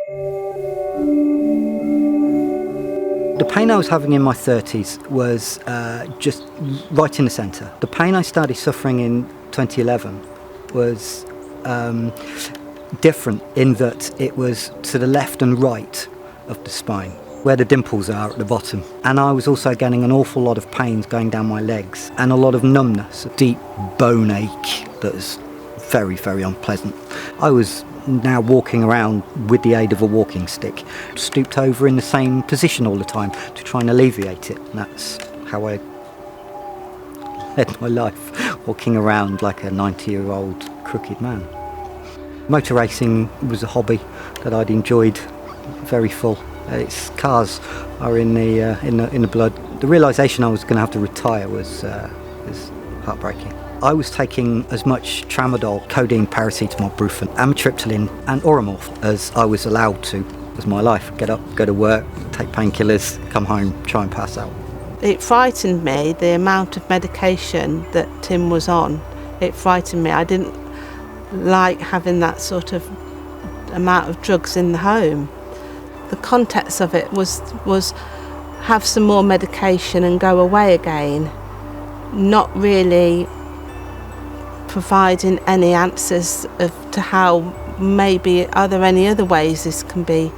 The pain I was having in my 30s was just right in the centre. The pain I started suffering in 2011 was different in that it was to the left and right of the spine, where the dimples are at the bottom. And I was also getting an awful lot of pains going down my legs and a lot of numbness, a deep bone ache that was very, very unpleasant. I was now walking around with the aid of a walking stick, stooped over in the same position all the time to try and alleviate it. And that's how I led my life, walking around like a 90-year-old crooked man. Motor racing was a hobby that I'd enjoyed very full. Its cars are in the blood. The realisation I was going to have to retire was heartbreaking. I was taking as much tramadol, codeine, paracetamol, brufen, amitriptyline and Oromorph as I was allowed to. It was my life. Get up, go to work, take painkillers, come home, try and pass out. It frightened me, the amount of medication that Tim was on. It frightened me. I didn't like having that sort of amount of drugs in the home. The context of it was have some more medication and go away again, not really providing any answers to how maybe are there any other ways this can be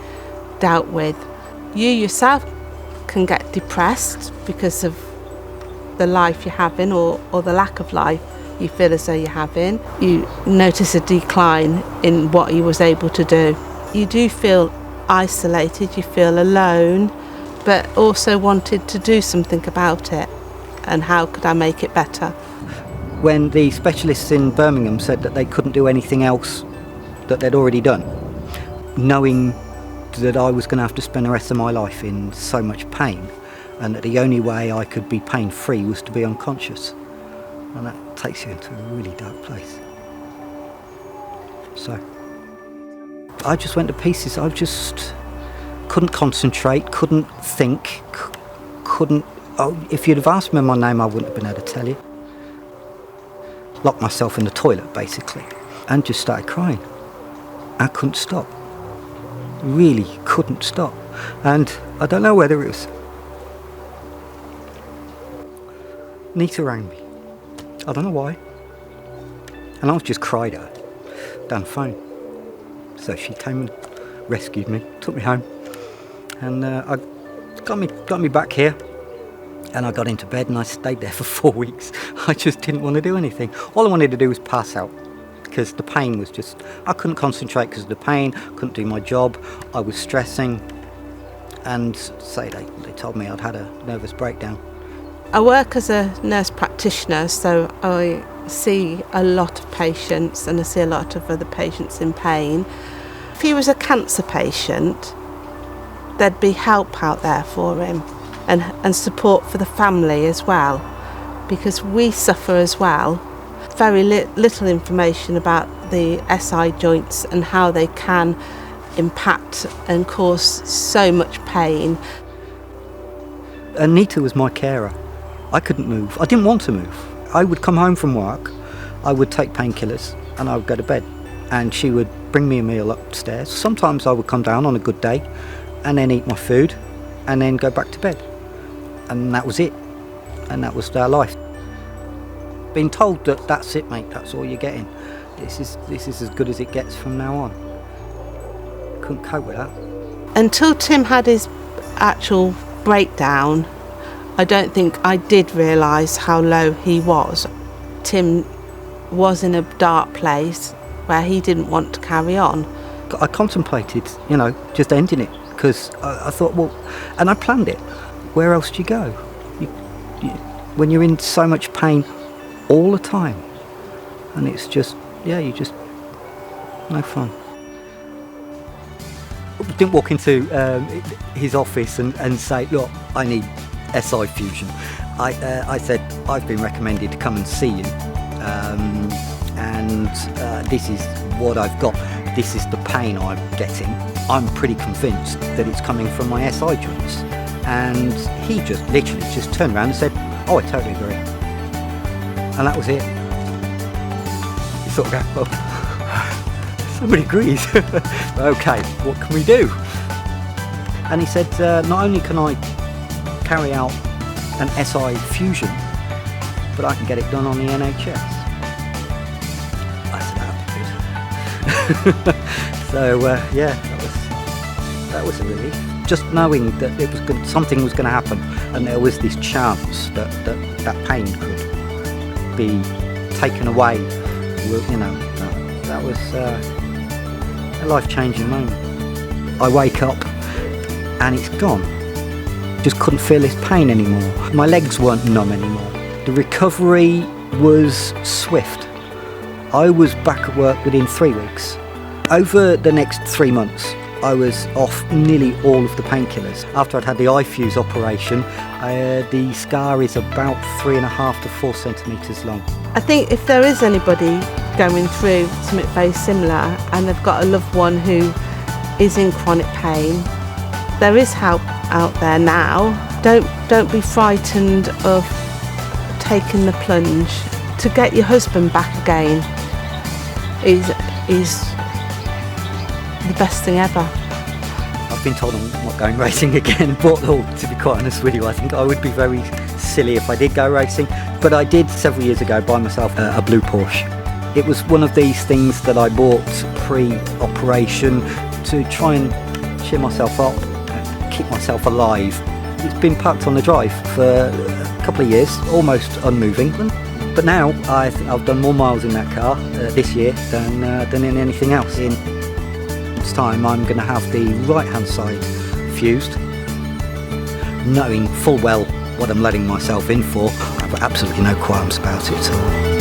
dealt with. You yourself can get depressed because of the life you're having or the lack of life you feel as though you're having. You notice a decline in what he was able to do. You do feel isolated, you feel alone, but also wanted to do something about it. And how could I make it better? When the specialists in Birmingham said that they couldn't do anything else that they'd already done, knowing that I was going to have to spend the rest of my life in so much pain and that the only way I could be pain-free was to be unconscious. And that takes you into a really dark place. So I just went to pieces. I just couldn't concentrate, couldn't think, couldn't... Oh, if you'd have asked me my name, I wouldn't have been able to tell you. Locked myself in the toilet, basically, and just started crying. I couldn't stop. Really couldn't stop. And I don't know whether it was... Nita rang me. I don't know why. And I was just cried at her down the phone. So she came and rescued me, took me home, and I got me back here. And I got into bed and I stayed there for 4 weeks. I just didn't want to do anything. All I wanted to do was pass out because the pain was just... I couldn't concentrate because of the pain, couldn't do my job, I was stressing. And they told me I'd had a nervous breakdown. I work as a nurse practitioner, so I see a lot of patients and I see a lot of other patients in pain. If he was a cancer patient, there'd be help out there for him. And support for the family as well, because we suffer as well. Very little information about the SI joints and how they can impact and cause so much pain. Anita was my carer. I couldn't move. I didn't want to move. I would come home from work, I would take painkillers and I would go to bed, and she would bring me a meal upstairs. Sometimes I would come down on a good day and then eat my food and then go back to bed. And that was it. And that was our life. Being told that that's it, mate, that's all you're getting. This is as good as it gets from now on. Couldn't cope with that. Until Tim had his actual breakdown, I don't think I did realise how low he was. Tim was in a dark place where he didn't want to carry on. I contemplated, just ending it, because I thought, well, and I planned it. Where else do you go? When you're in so much pain all the time, and it's just, no fun. Didn't walk into his office and say, look, I need SI fusion. I said, I've been recommended to come and see you, and this is what I've got. This is the pain I'm getting. I'm pretty convinced that it's coming from my SI joints. And he just literally just turned around and said, oh, I totally agree. And that was it. You sort of go, well, somebody agrees. Okay, what can we do? And he said, not only can I carry out an SI fusion, but I can get it done on the NHS. I said, that'd be good. So yeah, that was a relief. Just knowing that it was something was going to happen, and there was this chance that pain could be taken away. You know, that was a life-changing moment. I wake up and it's gone. Just couldn't feel this pain anymore. My legs weren't numb anymore. The recovery was swift. I was back at work within 3 weeks. Over the next 3 months, I was off nearly all of the painkillers. After I'd had the eye fuse operation, the scar is about 3.5 to 4 centimetres long. I think if there is anybody going through something very similar and they've got a loved one who is in chronic pain, there is help out there now. Don't be frightened of taking the plunge. To get your husband back again is the best thing ever. I've been told I'm not going racing again, but to be quite honest with you, I think I would be very silly if I did go racing. But I did several years ago buy myself a blue Porsche. It was one of these things that I bought pre-operation to try and cheer myself up, keep myself alive. It's been parked on the drive for a couple of years, almost unmoving. But now I've done more miles in that car this year than in anything else. In this time I'm going to have the right hand side fused, knowing full well what I'm letting myself in for. I've absolutely no qualms about it at all.